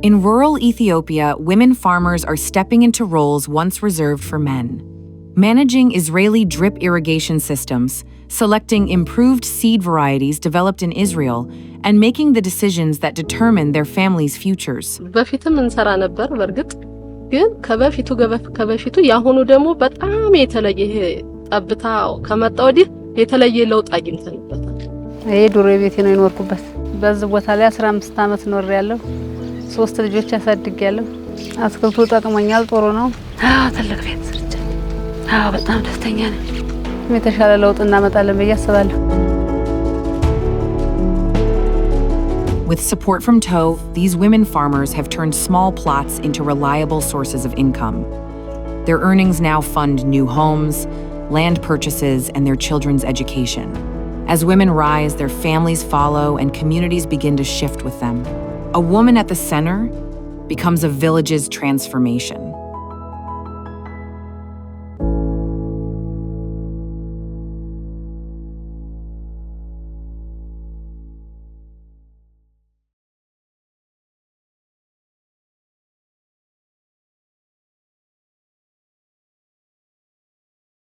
In rural Ethiopia, women farmers are stepping into roles once reserved for men. Managing Israeli drip irrigation systems, selecting improved seed varieties developed in Israel, and making the decisions that determine their families' futures. በፊትም እንሰራ ነበር በርግጥ ግን ከበፊቱ ያሁኑ ደግሞ በጣም የተለየ ይሄ ጠብታ ከመጣ ወዲህ የተለየ ለውጥ አግኝተንበታል። ይሄ ዱሮ ቤቴ ነው የኖርኩበት። በዚህ ቦታ ላይ 15 ዓመት ኖሬያለሁ። 3 ልጆች አሳድጌያለሁ። አትክልቱ ጠቅሞኛል፣ ጥሩ ነው። ትልቅ ቤት ሰርቻለሁ። በጣም ደስተኛ ነኝ። የተሻለ ለውጥ እናመጣለን ብዬ አስባለሁ። With support from TOW, these women farmers have turned small plots into reliable sources of income. Their earnings now fund new homes, land purchases, and their children's education. As women rise, their families follow and communities begin to shift with them. A woman at the center becomes a village's transformation.